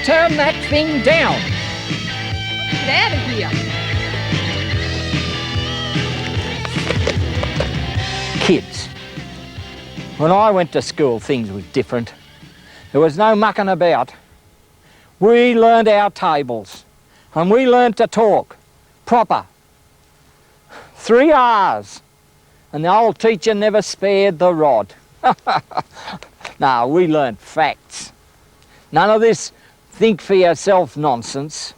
turn that thing down. Get out of here. Kids. When I went to school, things were different. There was no mucking about. We learned our tables, and we learned to talk proper. 3 R's, and the old teacher never spared the rod. No, we learned facts. None of this think for yourself nonsense.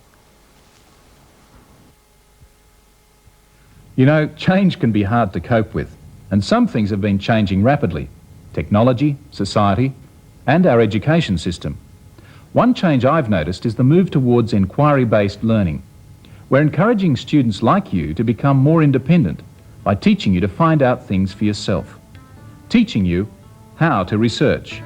You know, change can be hard to cope with, and some things have been changing rapidly. Technology, society, and our education system. One change I've noticed is the move towards inquiry-based learning. We're encouraging students like you to become more independent by teaching you to find out things for yourself. Teaching you how to research.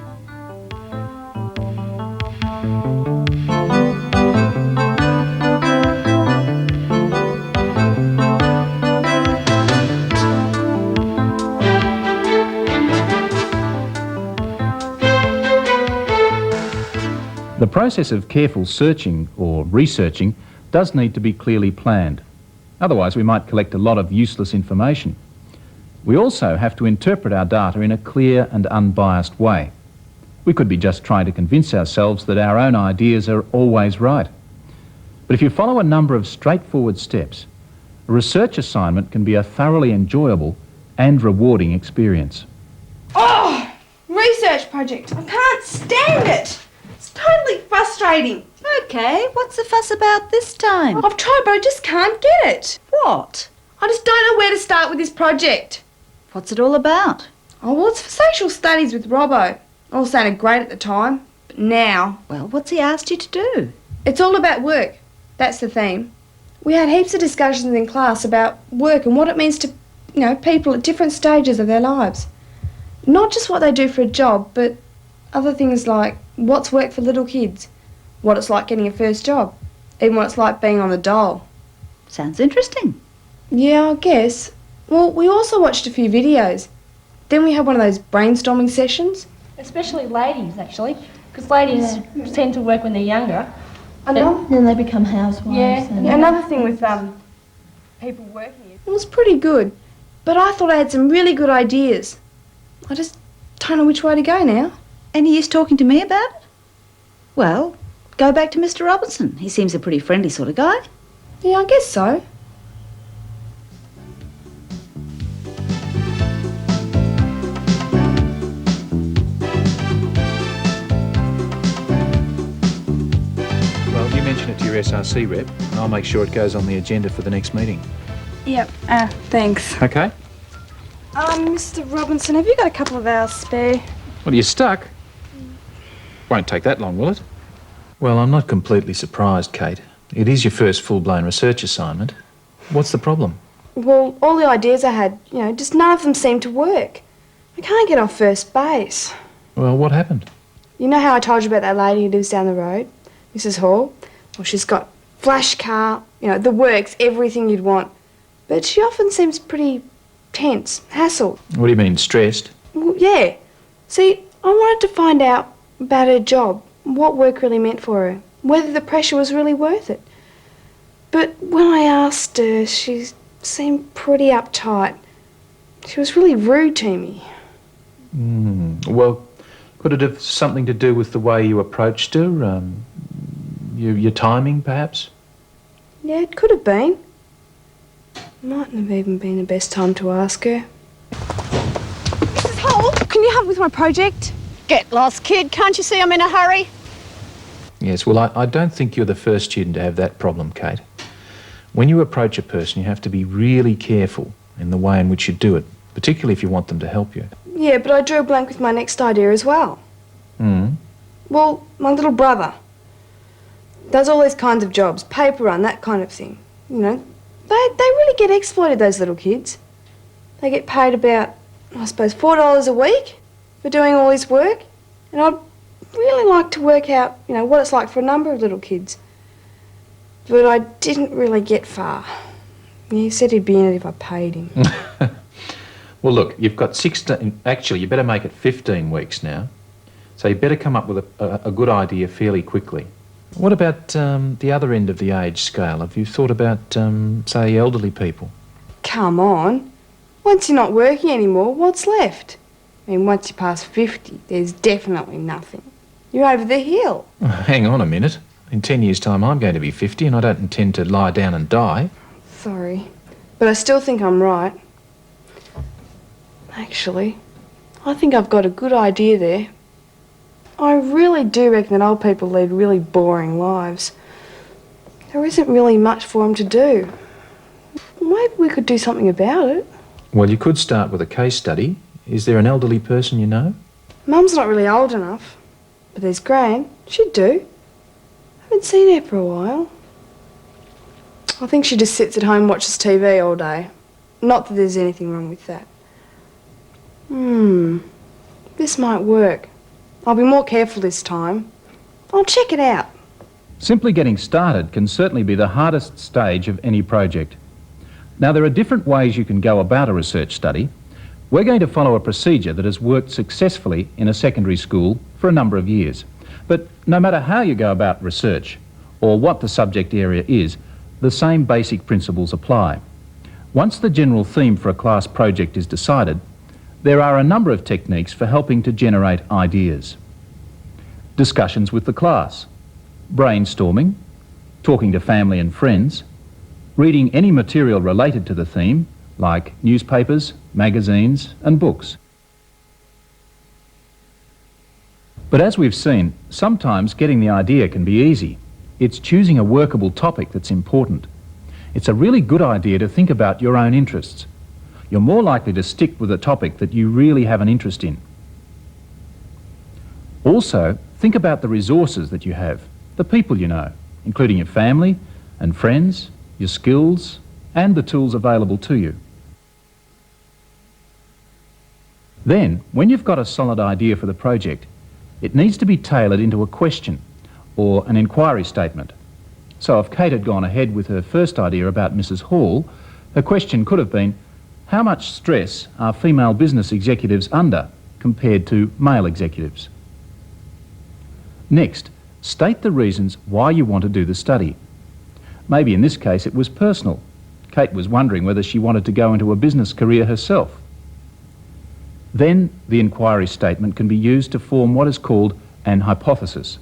The process of careful searching or researching does need to be clearly planned. Otherwise, we might collect a lot of useless information. We also have to interpret our data in a clear and unbiased way. We could be just trying to convince ourselves that our own ideas are always right. But if you follow a number of straightforward steps, a research assignment can be a thoroughly enjoyable and rewarding experience. Oh, research project. I can't stand it. It's totally frustrating. Okay, what's the fuss about this time? I've tried, but I just can't get it. What? I just don't know where to start with this project. What's it all about? Oh, well, it's for social studies with Robbo. All sounded great at the time, but now... Well, what's he asked you to do? It's all about work. That's the theme. We had heaps of discussions in class about work and what it means to, people at different stages of their lives. Not just what they do for a job, but other things like what's work for little kids, what it's like getting a first job, even what it's like being on the dole. Sounds interesting. Yeah, I guess. Well, we also watched a few videos. Then we had one of those brainstorming sessions. Especially ladies, actually, because ladies tend to work when they're younger. I know. Then they become housewives. Yeah, another thing with people working. It was pretty good, but I thought I had some really good ideas. I just don't know which way to go now. Any use talking to me about it? Well, go back to Mr. Robinson. He seems a pretty friendly sort of guy. Yeah, I guess so. Well, you mention it to your SRC rep, and I'll make sure it goes on the agenda for the next meeting. Yep, thanks. Okay. Mr. Robinson, have you got a couple of hours spare? Well, you're stuck. Won't take that long, will it? Well, I'm not completely surprised, Kate. It is your first full-blown research assignment. What's the problem? Well, all the ideas I had, just none of them seemed to work. I can't get off first base. Well, what happened? You know how I told you about that lady who lives down the road, Mrs. Hall? Well, she's got flash car, the works, everything you'd want. But she often seems pretty tense, hassled. What do you mean, stressed? Well, yeah. See, I wanted to find out about her job, what work really meant for her, whether the pressure was really worth it. But when I asked her, she seemed pretty uptight. She was really rude to me. Well, could it have something to do with the way you approached her? Your timing, perhaps? Yeah, it could have been. Mightn't have even been the best time to ask her. Mrs. Hall, can you help with my project? Get lost, kid. Can't you see I'm in a hurry? Yes, well, I don't think you're the first student to have that problem, Kate. When you approach a person, you have to be really careful in the way in which you do it, particularly if you want them to help you. Yeah, but I drew a blank with my next idea as well. Well, my little brother does all these kinds of jobs, paper run, that kind of thing. They really get exploited, those little kids. They get paid about, I suppose, $4 a week for doing all this work. And I'd really like to work out, what it's like for a number of little kids. But I didn't really get far. He said he'd be in it if I paid him. Well, look, you've got 16... Actually, you better make it 15 weeks now. So you better come up with a good idea fairly quickly. What about the other end of the age scale? Have you thought about, say, elderly people? Come on. Once you're not working anymore, what's left? I mean, once you pass 50, there's definitely nothing. You're over the hill. Hang on a minute. In 10 years' time, I'm going to be 50 and I don't intend to lie down and die. Sorry, but I still think I'm right. Actually, I think I've got a good idea there. I really do reckon that old people lead really boring lives. There isn't really much for them to do. Maybe we could do something about it. Well, you could start with a case study. Is there an elderly person you know? Mum's not really old enough, but there's Gran. She'd do. I haven't seen her for a while. I think she just sits at home and watches TV all day. Not that there's anything wrong with that. This might work. I'll be more careful this time. I'll check it out. Simply getting started can certainly be the hardest stage of any project. Now, there are different ways you can go about a research study. We're going to follow a procedure that has worked successfully in a secondary school for a number of years. But no matter how you go about research or what the subject area is, the same basic principles apply. Once the general theme for a class project is decided, there are a number of techniques for helping to generate ideas. Discussions with the class, brainstorming, talking to family and friends, reading any material related to the theme, like newspapers, magazines and books. But as we've seen, sometimes getting the idea can be easy. It's choosing a workable topic that's important. It's a really good idea to think about your own interests. You're more likely to stick with a topic that you really have an interest in. Also, think about the resources that you have, the people you know, including your family and friends, your skills, and the tools available to you. Then, when you've got a solid idea for the project, it needs to be tailored into a question or an inquiry statement. So if Kate had gone ahead with her first idea about Mrs. Hall, her question could have been, how much stress are female business executives under compared to male executives? Next, state the reasons why you want to do the study. Maybe in this case it was personal. Kate was wondering whether she wanted to go into a business career herself. Then the inquiry statement can be used to form what is called an hypothesis.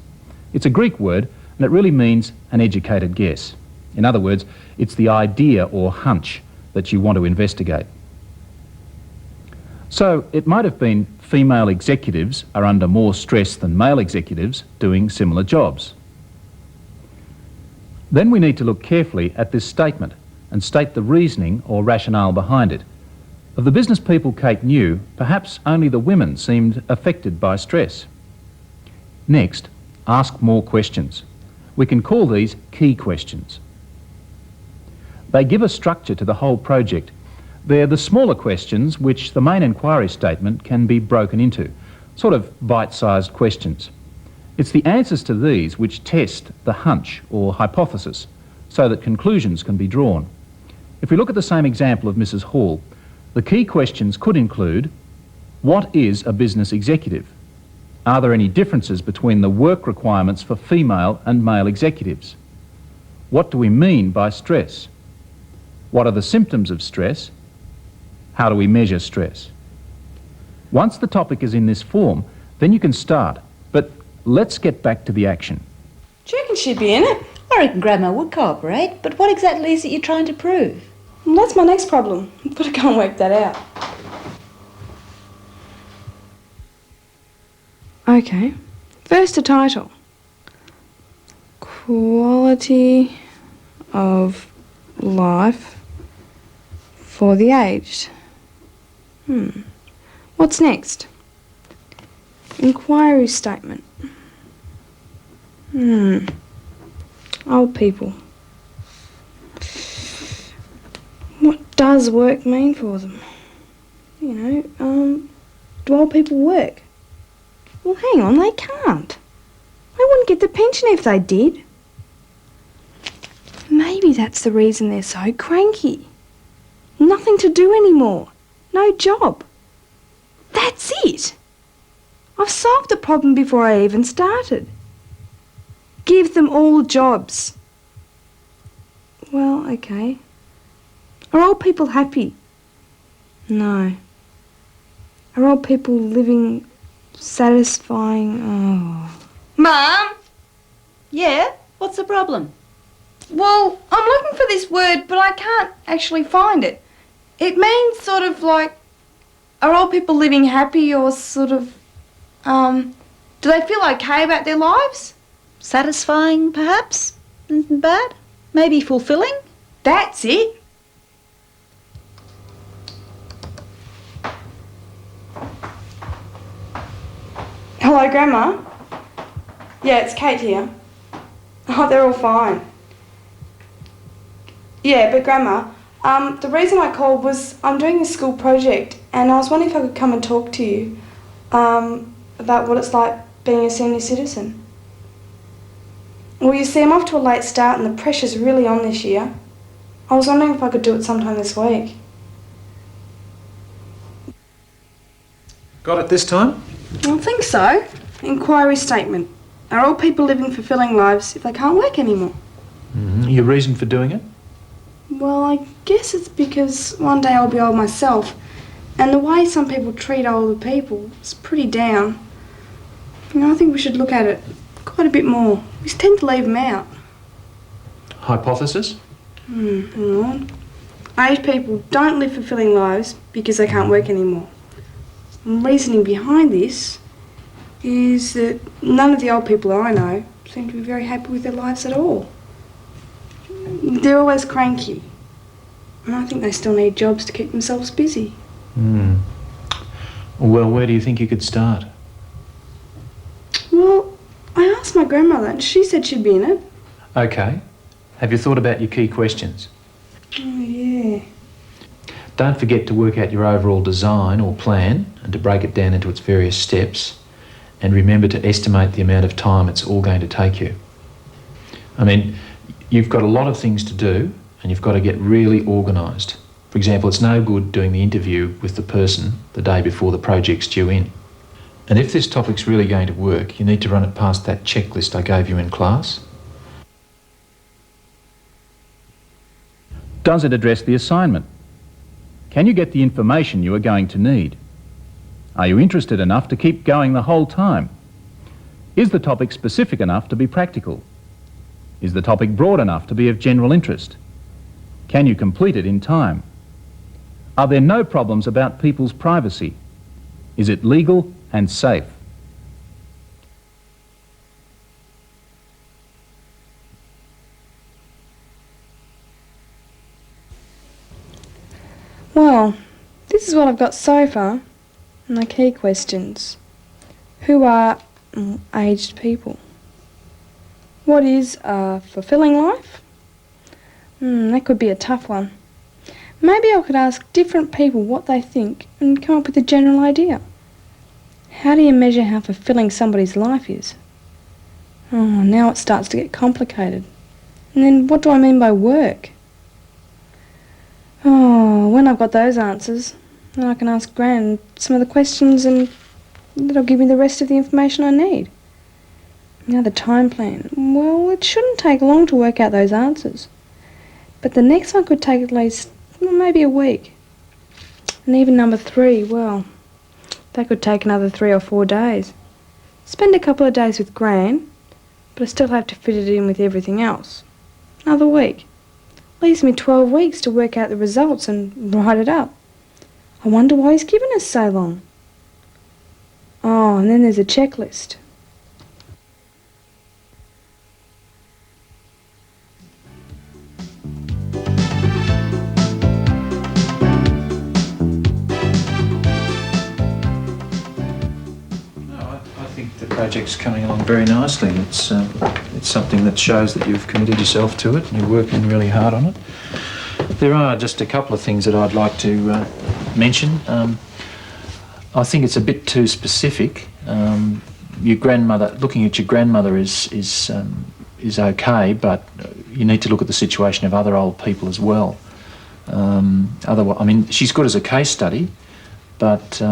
It's a Greek word and it really means an educated guess. In other words, it's the idea or hunch that you want to investigate. So it might have been female executives are under more stress than male executives doing similar jobs. Then we need to look carefully at this statement and state the reasoning or rationale behind it. Of the business people Kate knew, perhaps only the women seemed affected by stress. Next, ask more questions. We can call these key questions. They give a structure to the whole project. They're the smaller questions which the main inquiry statement can be broken into, sort of bite-sized questions. It's the answers to these which test the hunch or hypothesis so that conclusions can be drawn. If we look at the same example of Mrs. Hall, the key questions could include, what is a business executive? Are there any differences between the work requirements for female and male executives? What do we mean by stress? What are the symptoms of stress? How do we measure stress? Once the topic is in this form, then you can start. But let's get back to the action. Do you reckon she'd be in it? I reckon Grandma would cooperate, but what exactly is it you're trying to prove? Well, that's my next problem. I've got to go and work that out. Okay, first a title. Quality of life for the aged. What's next? Inquiry statement. Old people. What does work mean for them? You know, do old people work? Well, hang on, they can't. They wouldn't get the pension if they did. Maybe that's the reason they're so cranky. Nothing to do anymore. No job. That's it. I've solved the problem before I even started. Give them all jobs. Well, okay. Are old people happy? No. Are old people living satisfying? Oh. Mum? Yeah? What's the problem? Well, I'm looking for this word, but I can't actually find it. It means sort of like, are old people living happy or sort of, do they feel okay about their lives? Satisfying, perhaps? Isn't bad? Maybe fulfilling? That's it. Hello, Grandma. Yeah, it's Kate here. Oh, they're all fine. Yeah, but Grandma, the reason I called was I'm doing a school project and I was wondering if I could come and talk to you about what it's like being a senior citizen. Well, you see, I'm off to a late start and the pressure's really on this year. I was wondering if I could do it sometime this week. Got it this time? I think so. Inquiry statement. Are all people living fulfilling lives if they can't work anymore? Your reason for doing it? Well, I guess it's because one day I'll be old myself, and the way some people treat older people is pretty down. You know, I think we should look at it quite a bit more. We tend to leave them out. Hypothesis? Hang on. Aged people don't live fulfilling lives because they can't work anymore. And the reasoning behind this is that none of the old people I know seem to be very happy with their lives at all. They're always cranky. And I think they still need jobs to keep themselves busy. Well, where do you think you could start? Well, I asked my grandmother and she said she'd be in it. Okay. Have you thought about your key questions? Oh, yeah. Don't forget to work out your overall design or plan and to break it down into its various steps. And remember to estimate the amount of time it's all going to take you. I mean, you've got a lot of things to do and you've got to get really organised. For example, it's no good doing the interview with the person the day before the project's due in. And if this topic's really going to work, you need to run it past that checklist I gave you in class. Does it address the assignment? Can you get the information you are going to need? Are you interested enough to keep going the whole time? Is the topic specific enough to be practical? Is the topic broad enough to be of general interest? Can you complete it in time? Are there no problems about people's privacy? Is it legal and safe? Well, this is what I've got so far. My key questions. Who are aged people? What is a fulfilling life? That could be a tough one. Maybe I could ask different people what they think and come up with a general idea. How do you measure how fulfilling somebody's life is? Oh, now it starts to get complicated. And then what do I mean by work? Oh, when I've got those answers, then I can ask Gran some of the questions and that'll give me the rest of the information I need. Now the time plan. Well, it shouldn't take long to work out those answers. But the next one could take at least maybe a week. And even number 3, well, that could take another 3 or 4 days. Spend a couple of days with Gran, but I still have to fit it in with everything else. Another week. Leaves me 12 weeks to work out the results and write it up. I wonder why he's given us so long. Oh, and then there's a checklist. I think the project's coming along very nicely. It's something that shows that you've committed yourself to it and you're working really hard on it. There are just a couple of things that I'd like to mention. I think it's a bit too specific. Your grandmother, looking at your grandmother is okay, but you need to look at the situation of other old people as well. Otherwise, I mean, she's good as a case study, but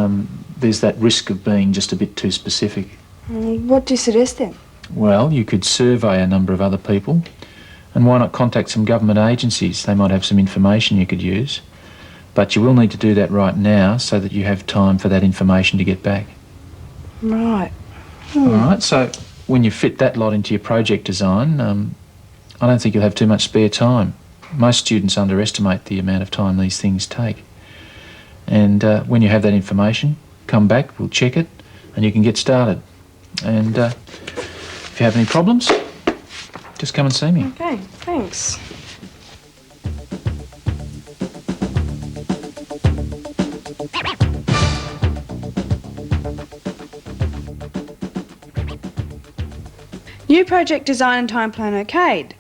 there's that risk of being just a bit too specific. What do you suggest then? Well, you could survey a number of other people, and why not contact some government agencies? They might have some information you could use. But you will need to do that right now so that you have time for that information to get back. Right. All right, so when you fit that lot into your project design, I don't think you'll have too much spare time. Most students underestimate the amount of time these things take. And when you have that information, come back, we'll check it, and you can get started. And if you have any problems, just come and see me. Okay, thanks. New project design and time plan okayed.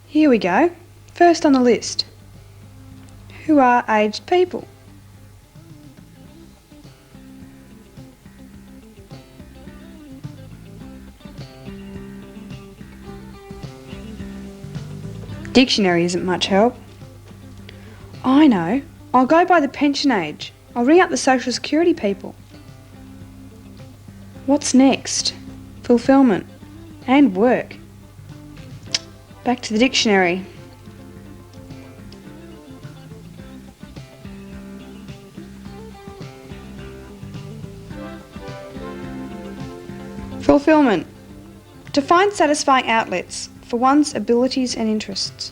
Here we go. First on the list. Who are aged people? Dictionary isn't much help. I know. I'll go by the pension age. I'll ring up the Social Security people. What's next? Fulfilment. And work. Back to the dictionary. Fulfilment. To find satisfying outlets for one's abilities and interests.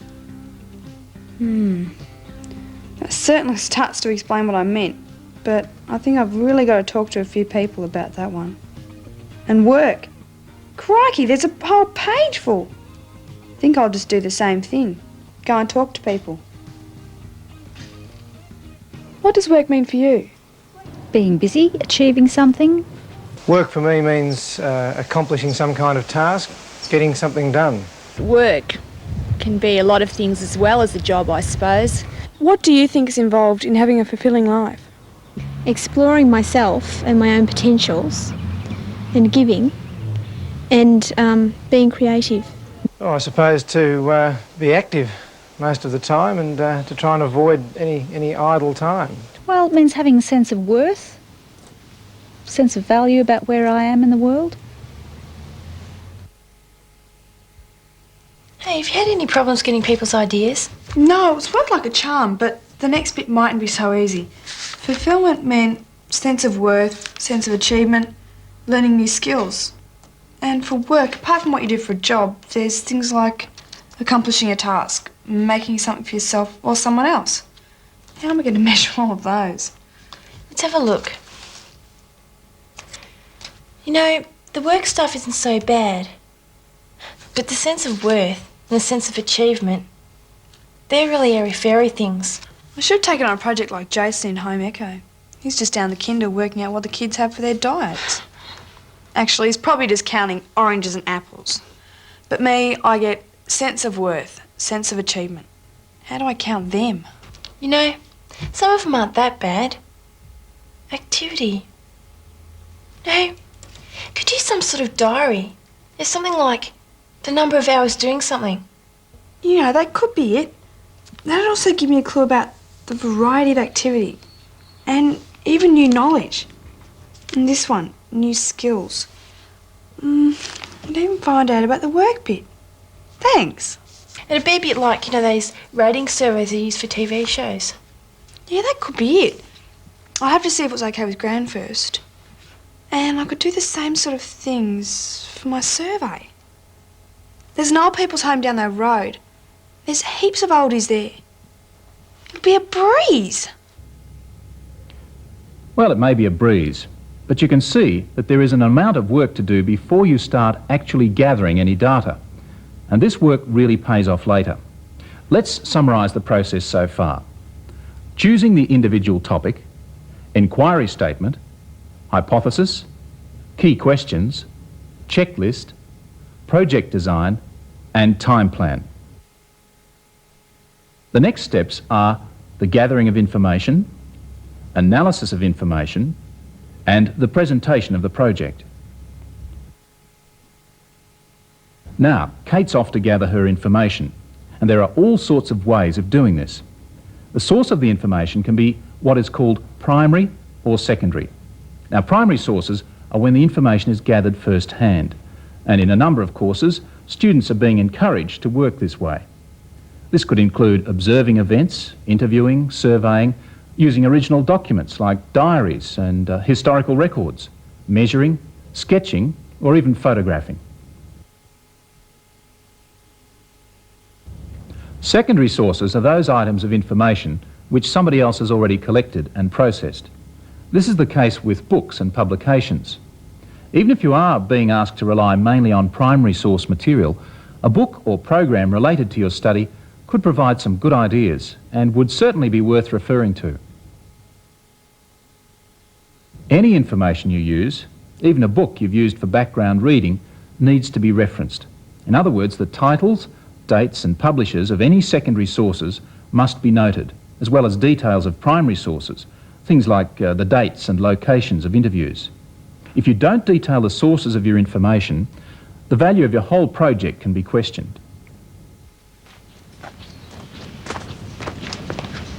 That certainly starts to explain what I meant, but I think I've really got to talk to a few people about that one. And work. Crikey, there's a whole page full. I think I'll just do the same thing. Go and talk to people. What does work mean for you? Being busy, achieving something. Work for me means accomplishing some kind of task, getting something done. Work can be a lot of things as well as a job, I suppose. What do you think is involved in having a fulfilling life? Exploring myself and my own potentials and giving and being creative. Oh, I suppose to be active most of the time and to try and avoid any idle time. Well, it means having a sense of worth, sense of value about where I am in the world. Hey, have you had any problems getting people's ideas? No, it's worked like a charm, but the next bit mightn't be so easy. Fulfilment meant sense of worth, sense of achievement, learning new skills. And for work, apart from what you do for a job, there's things like accomplishing a task, making something for yourself or someone else. How am I going to measure all of those? Let's have a look. You know, the work stuff isn't so bad, but the sense of worth and the sense of achievement, they're really airy-fairy things. I should have taken on a project like Jason in Home Echo. He's just down the kinder working out what the kids have for their diets. Actually, he's probably just counting oranges and apples. But me, I get sense of worth, sense of achievement. How do I count them? You know, some of them aren't that bad. Activity. No, could use some sort of diary. There's something like the number of hours doing something. You know, that could be it. That'd also give me a clue about the variety of activity and even new knowledge. And this one, new skills. I'd even find out about the work bit. Thanks. It'd be a bit like, you know, those rating surveys they use for TV shows. Yeah, that could be it. I'll have to see if it's okay with Gran first. And I could do the same sort of things for my survey. There's an old people's home down the road. There's heaps of oldies there. It'll be a breeze. Well, it may be a breeze, but you can see that there is an amount of work to do before you start actually gathering any data. And this work really pays off later. Let's summarise the process so far. Choosing the individual topic, inquiry statement, hypothesis, key questions, checklist, project design, and time plan. The next steps are the gathering of information, analysis of information, and the presentation of the project. Now, Kate's off to gather her information, and there are all sorts of ways of doing this. The source of the information can be what is called primary or secondary. Now, primary sources are when the information is gathered first-hand. And in a number of courses, students are being encouraged to work this way. This could include observing events, interviewing, surveying, using original documents like diaries and historical records, measuring, sketching, or even photographing. Secondary sources are those items of information which somebody else has already collected and processed. This is the case with books and publications. Even if you are being asked to rely mainly on primary source material, a book or program related to your study could provide some good ideas and would certainly be worth referring to. Any information you use, even a book you've used for background reading, needs to be referenced. In other words, the titles, dates and publishers of any secondary sources must be noted, as well as details of primary sources, things like the dates and locations of interviews. If you don't detail the sources of your information, the value of your whole project can be questioned.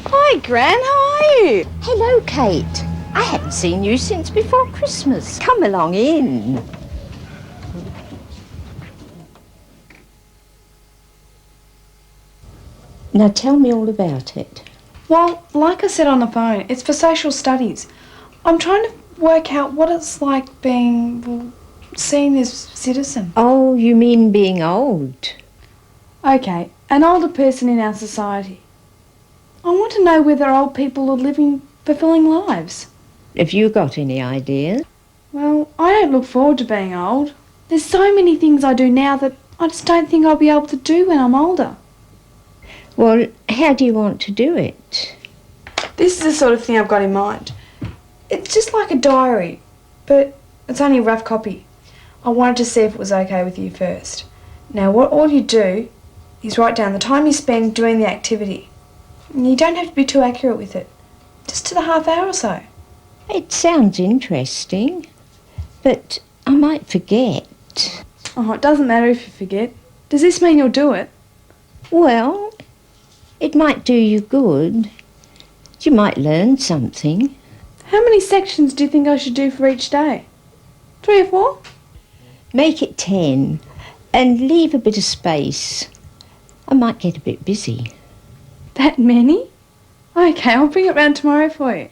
Hi, Gran, how are you? Hello, Kate. I haven't seen you since before Christmas. Come along in. Now tell me all about it. Well, like I said on the phone, it's for social studies. I'm trying to work out what it's like being, well, seen as citizen. Oh, you mean being old? Okay, an older person in our society. I want to know whether old people are living fulfilling lives. Have you got any ideas? Well, I don't look forward to being old. There's so many things I do now that I just don't think I'll be able to do when I'm older. Well, how do you want to do it? This is the sort of thing I've got in mind. It's just like a diary, but it's only a rough copy. I wanted to see if it was okay with you first. Now, what all you do is write down the time you spend doing the activity. And you don't have to be too accurate with it. Just to the half hour or so. It sounds interesting, but I might forget. Oh, it doesn't matter if you forget. Does this mean you'll do it? Well, it might do you good. You might learn something. How many sections do you think I should do for each day? 3 or 4? Make it 10 and leave a bit of space. I might get a bit busy. That many? Okay, I'll bring it round tomorrow for you.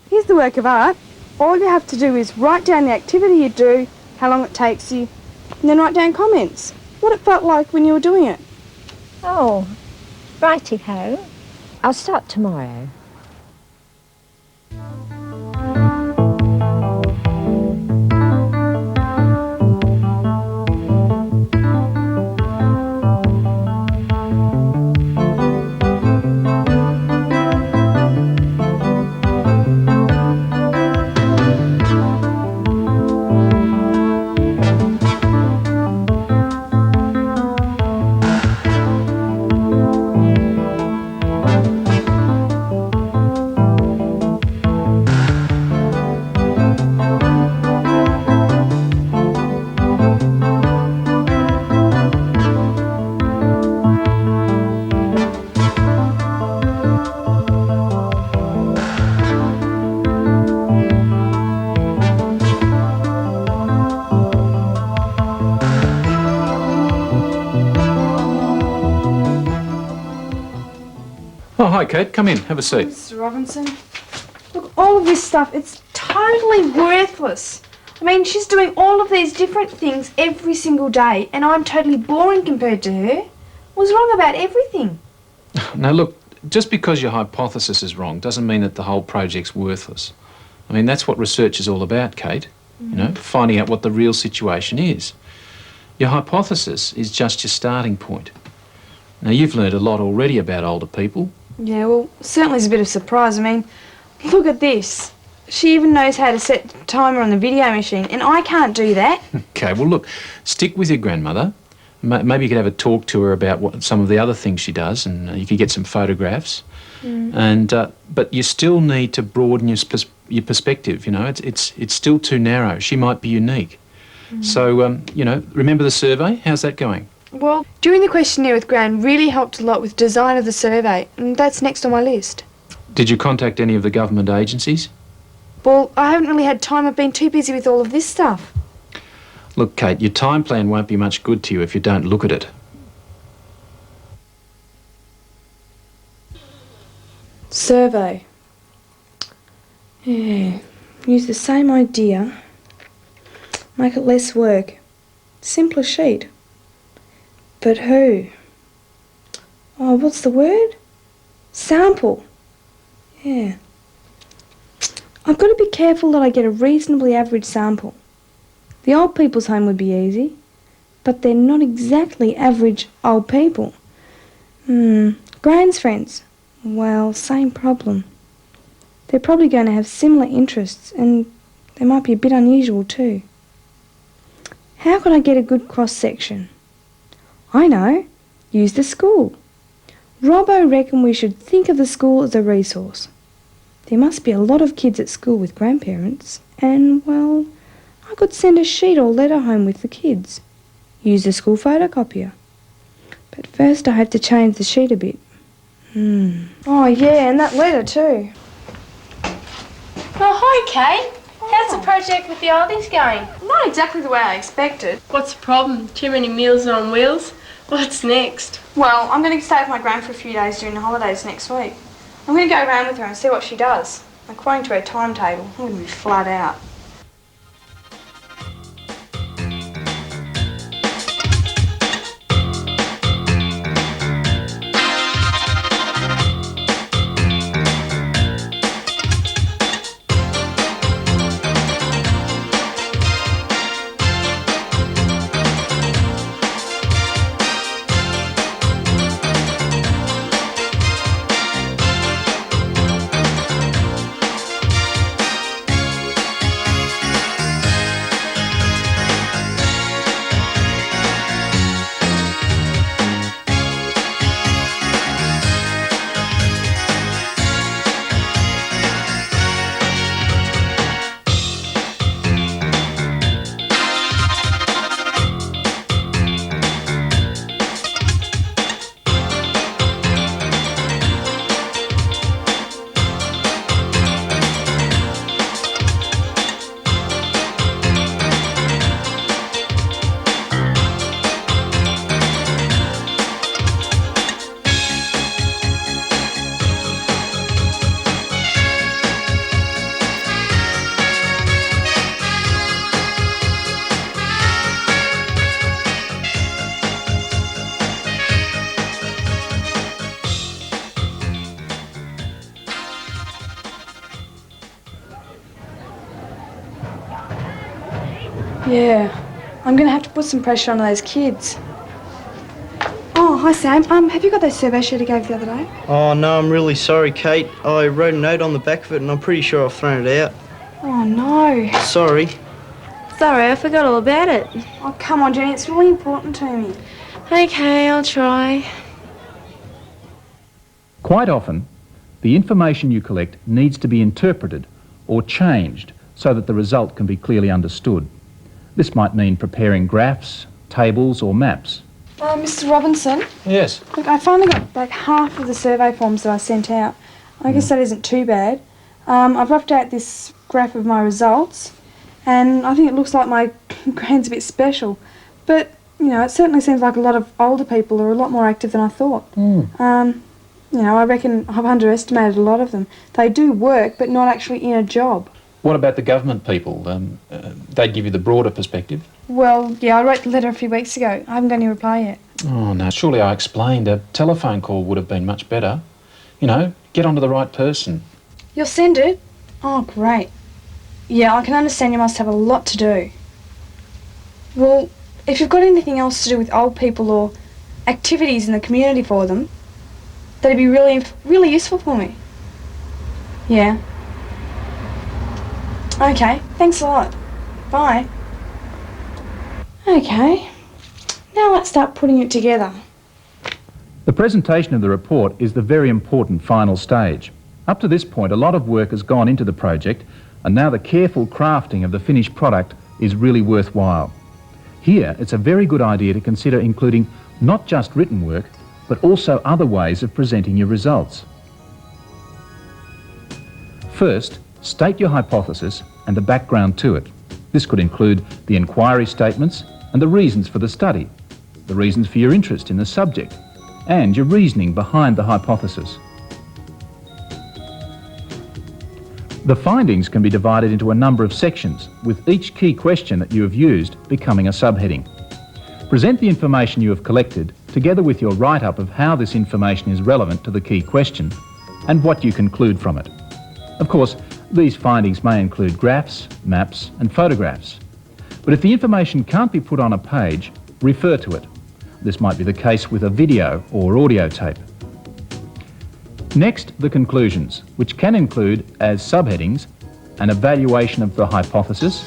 Here's the work of art. All you have to do is write down the activity you do, how long it takes you, and then write down comments. What it felt like when you were doing it. Oh, righty-ho. I'll start tomorrow. Oh, hi, Kate. Come in. Have a seat. Mr. Robinson, look, all of this stuff, it's totally worthless. I mean, she's doing all of these different things every single day, and I'm totally boring compared to her. What's wrong about everything? Now, look, just because your hypothesis is wrong doesn't mean that the whole project's worthless. I mean, that's what research is all about, Kate. You know, finding out what the real situation is. Your hypothesis is just your starting point. Now, you've learned a lot already about older people. Yeah, well, certainly it's a bit of a surprise. I mean, look at this. She even knows how to set the timer on the video machine, and I can't do that. Okay, well, look, stick with your grandmother. Maybe you could have a talk to her about what some of the other things she does, and you could get some photographs. And but you still need to broaden your perspective. You know, it's still too narrow. She might be unique. So you know, remember the survey? How's that going? Well, doing the questionnaire with Gran really helped a lot with design of the survey, and that's next on my list. Did you contact any of the government agencies? Well, I haven't really had time. I've been too busy with all of this stuff. Look, Kate, your time plan won't be much good to you if you don't look at it. Survey. Yeah. Use the same idea. Make it less work. Simpler sheet. But who? Oh, what's the word? Sample. Yeah. I've got to be careful that I get a reasonably average sample. The old people's home would be easy, but they're not exactly average old people. Gran's friends. Well, same problem. They're probably going to have similar interests, and they might be a bit unusual too. How could I get a good cross-section? I know. Use the school. Robbo reckon we should think of the school as a resource. There must be a lot of kids at school with grandparents, and, well, I could send a sheet or letter home with the kids. Use the school photocopier. But first I have to change the sheet a bit. Oh, yeah, and that letter too. Oh, hi, Kate. How's the project with the oldies going? Not exactly the way I expected. What's the problem? Too many meals on wheels? What's next? Well, I'm going to stay with my gran for a few days during the holidays next week. I'm going to go around with her and see what she does. According to her timetable, I'm going to be flat out. Yeah, I'm going to have to put some pressure on those kids. Oh, hi Sam. Have you got that survey sheet I gave the other day? Oh, no, I'm really sorry, Kate. I wrote a note on the back of it and I'm pretty sure I've thrown it out. Oh, no. Sorry. Sorry, I forgot all about it. Oh, come on, Jenny. It's really important to me. Okay, I'll try. Quite often, the information you collect needs to be interpreted or changed so that the result can be clearly understood. This might mean preparing graphs, tables or maps. Mr. Robinson? Yes. Look, I finally got back half of the survey forms that I sent out. I guess that isn't too bad. I've roughed out this graph of my results, and I think it looks like my gran's a bit special. But, you know, it certainly seems like a lot of older people are a lot more active than I thought. You know, I reckon I've underestimated a lot of them. They do work, but not actually in a job. What about the government people? They'd give you the broader perspective. Well, yeah, I wrote the letter a few weeks ago. I haven't got any reply yet. Oh, no, surely I explained. A telephone call would have been much better. You know, get onto the right person. You'll send it? Oh, great. Yeah, I can understand you must have a lot to do. Well, if you've got anything else to do with old people or activities in the community for them, that'd be really useful for me. Yeah. Okay, thanks a lot. Bye. Okay, now let's start putting it together. The presentation of the report is the very important final stage. Up to this point, a lot of work has gone into the project, and now the careful crafting of the finished product is really worthwhile. Here, it's a very good idea to consider including not just written work, but also other ways of presenting your results. First, state your hypothesis and the background to it. This could include the inquiry statements and the reasons for the study, the reasons for your interest in the subject, and your reasoning behind the hypothesis. The findings can be divided into a number of sections, with each key question that you have used becoming a subheading. Present the information you have collected together with your write-up of how this information is relevant to the key question and what you conclude from it. Of course, these findings may include graphs, maps and photographs. But if the information can't be put on a page, refer to it. This might be the case with a video or audio tape. Next, the conclusions, which can include, as subheadings, an evaluation of the hypothesis,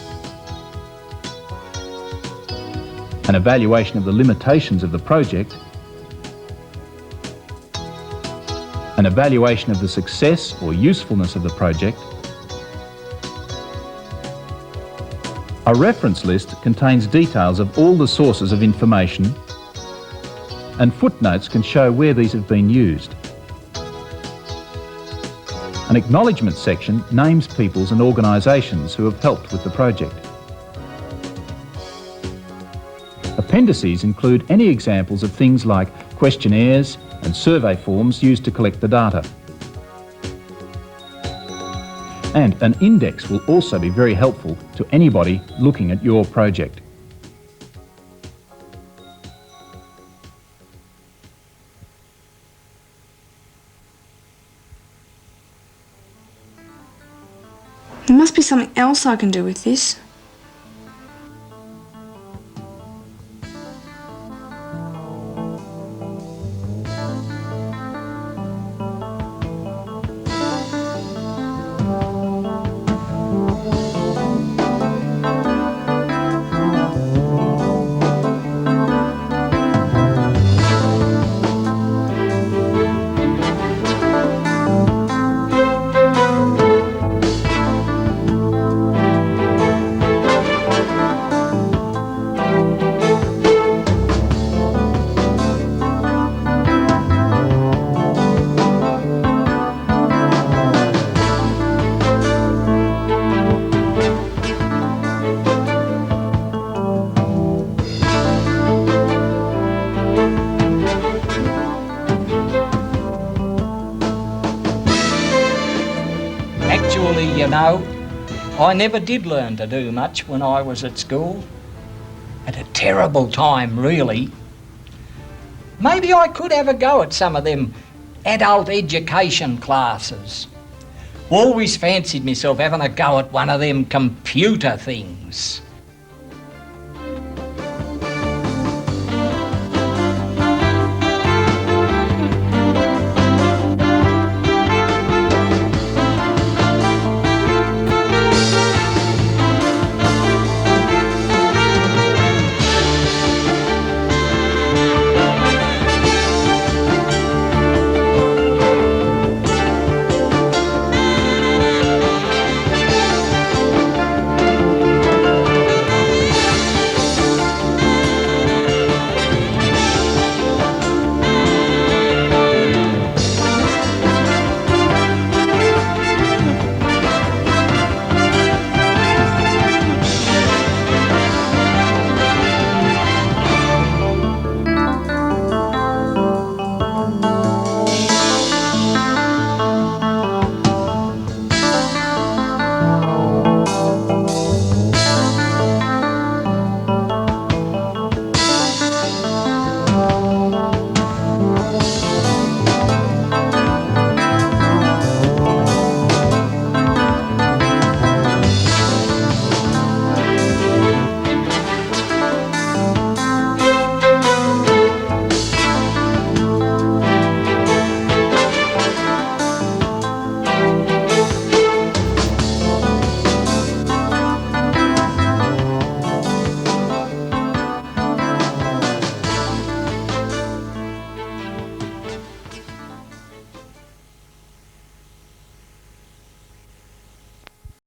an evaluation of the limitations of the project, an evaluation of the success or usefulness of the project. A reference list contains details of all the sources of information, and footnotes can show where these have been used. An acknowledgement section names peoples and organisations who have helped with the project. Appendices include any examples of things like questionnaires and survey forms used to collect the data. And an index will also be very helpful to anybody looking at your project. There must be something else I can do with this. Actually, you know, I never did learn to do much when I was at school. At a terrible time, really. Maybe I could have a go at some of them adult education classes. Always fancied myself having a go at one of them computer things.